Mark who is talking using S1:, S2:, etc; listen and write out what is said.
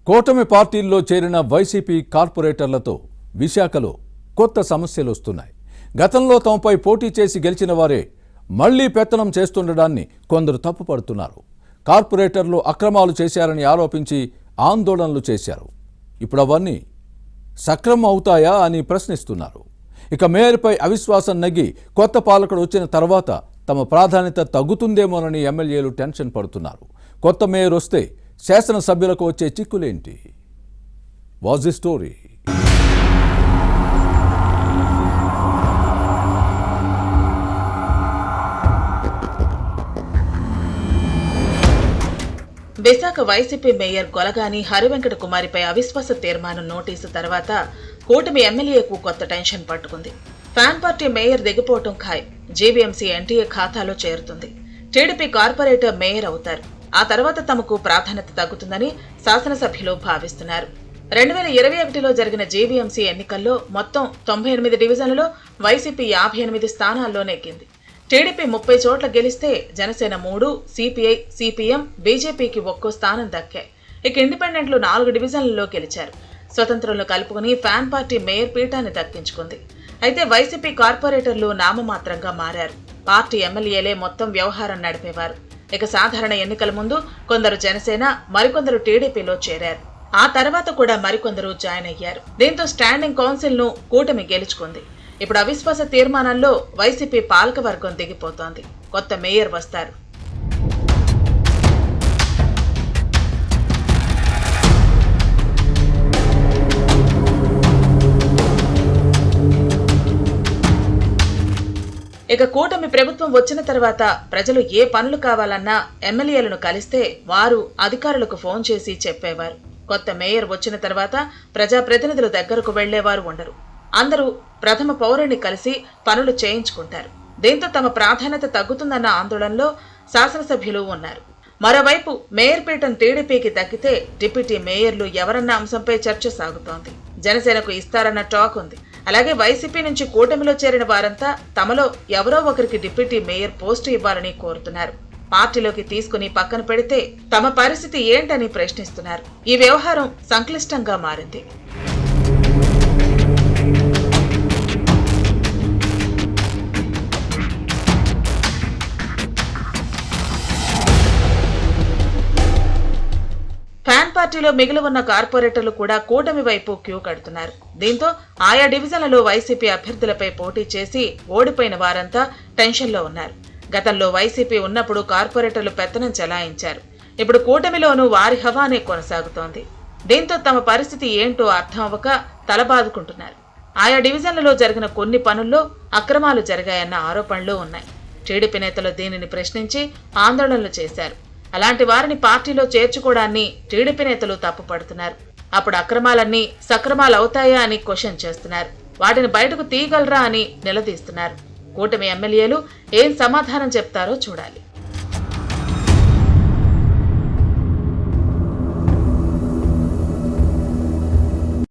S1: కూటమి పార్టీల్లో చేరిన వైసీపీ కార్పొరేటర్లతో విశాఖలో కొత్త సమస్యలు వస్తున్నాయి. గతంలో తమపై పోటీ చేసి గెలిచిన వారే మళ్లీ పెత్తనం చేస్తుండడాన్ని కొందరు తప్పుపడుతున్నారు. కార్పొరేటర్లు అక్రమాలు చేశారని ఆరోపించి ఆందోళనలు చేశారు. ఇప్పుడు అవన్నీ సక్రమం అవుతాయా అని ప్రశ్నిస్తున్నారు. ఇక మేయర్పై అవిశ్వాసం నగ్గి కొత్త పాలకుడు వచ్చిన తర్వాత తమ ప్రాధాన్యత తగ్గుతుందేమోనని ఎమ్మెల్యేలు టెన్షన్ పడుతున్నారు. కొత్త మేయర్ వస్తే శాసనసభ్యులకు వచ్చే చిక్కులేంటి? Was the story?
S2: Visakha YCP mayor Golagani Harivenkata కుమారిపై అవిశ్వాస తీర్మానం నోటీసు తర్వాత కూటమి ఎమ్మెల్యేకు కొత్త టెన్షన్ పట్టుకుంది. ఫ్యాన్ పార్టీ మేయర్ దిగిపోవటం ఖాయం. జీవీఎంసీ ఎన్టీఏ ఖాతాలో చేరుతుంది. టీడీపీ కార్పొరేటర్ మేయర్ అవుతారు. ఆ తర్వాత తమకు ప్రాధాన్యత తగ్గుతుందని శాసనసభ్యులు భావిస్తున్నారు. 2021లో జరిగిన జీవీఎంసీ ఎన్నికల్లో మొత్తం 98 డివిజన్లలో వైసీపీ 58 స్థానాల్లో నెగ్గింది. టీడీపీ 30 చోట్ల గెలిస్తే జనసేన 3, సిపిఐ, సిపిఎం, బీజేపీకి ఒక్కో స్థానం దక్కాయి. ఇక ఇండిపెండెంట్లు 4 డివిజన్లలో గెలిచారు. స్వతంత్రులను కలుపుకుని ఫ్యాన్ పార్టీ మేయర్ పీఠాన్ని దక్కించుకుంది. అయితే వైసీపీ కార్పొరేటర్లు నామమాత్రంగా మారారు. పార్టీ ఎమ్మెల్యేలే మొత్తం వ్యవహారం నడిపేవారు. ఇక సాధారణ ఎన్నికల ముందు కొందరు జనసేన, మరికొందరు టీడీపీలో చేరారు. ఆ తర్వాత కూడా మరికొందరు జాయిన్ అయ్యారు. దీంతో స్టాండింగ్ కౌన్సిల్ ను కూటమి గెలుచుకుంది. ఇప్పుడు అవిశ్వాస తీర్మానంలో వైసీపీ పాలకవర్గం దిగిపోతోంది. కొత్త మేయర్ వస్తారు. ఇక కూటమి ప్రభుత్వం వచ్చిన తర్వాత ప్రజలు ఏ పనులు కావాలన్నా ఎమ్మెల్యేలను కలిస్తే వారు అధికారులకు ఫోన్ చేసి చెప్పేవారు. కొత్త మేయర్ వచ్చిన తర్వాత ప్రజాప్రతినిధుల దగ్గరకు వెళ్లేవారు ఉండరు. అందరూ ప్రథమ పౌరుని కలిసి పనులు చేయించుకుంటారు. దీంతో తమ ప్రాధాన్యత తగ్గుతుందన్న ఆందోళనలో శాసనసభ్యులు ఉన్నారు. మరోవైపు మేయర్ పీఠం టీడీపీకి దక్కితే డిప్యూటీ మేయర్లు ఎవరన్న అంశంపై చర్చ సాగుతోంది. జనసేనకు ఇస్తారన్న టాక్ ఉంది. అలాగే వైసీపీ నుంచి కూటమిలో చేరిన వారంతా తమలో ఎవరో ఒకరికి డిప్యూటీ మేయర్ పోస్టు ఇవ్వాలని కోరుతున్నారు. పార్టీలోకి తీసుకుని పక్కన పెడితే తమ పరిస్థితి ఏంటని ప్రశ్నిస్తున్నారు. ఈ వ్యవహారం సంక్లిష్టంగా మారింది. ఫ్యాన్ పార్టీలో మిగిలి ఉన్న కార్పొరేటర్లు కూడా కూటమి వైపు క్యూ కడుతున్నారు. దీంతో ఆయా డివిజన్లలో వైసీపీ అభ్యర్థులపై పోటీ చేసి ఓడిపోయిన వారంతా టెన్షన్లో ఉన్నారు. గతంలో వైసీపీ ఉన్నప్పుడు కార్పొరేటర్లు పెత్తనం చెలాయించారు. ఇప్పుడు కూటమిలోనూ వారి హవానే కొనసాగుతోంది. దీంతో తమ పరిస్థితి ఏంటో అర్థం అవ్వక తలబాదుకుంటున్నారు. ఆయా డివిజన్లలో జరిగిన కొన్ని పనుల్లో అక్రమాలు జరిగాయన్న ఆరోపణలు ఉన్నాయి. టీడీపీ నేతలు దీనిని ప్రశ్నించి ఆందోళనలు చేశారు. అలాంటి వారిని పార్టీలో చేర్చుకోవడాన్ని టీడీపీ నేతలు తప్పుపడుతున్నారు. అప్పుడు అక్రమాలన్నీ సక్రమాలు అవుతాయా అని క్వశ్చన్ చేస్తున్నారు. వాటిని బయటకు తీయగలరా అని నిలదీస్తున్నారు. కూటమి ఎమ్మెల్యేలు ఏం సమాధానం చెప్తారో చూడాలి.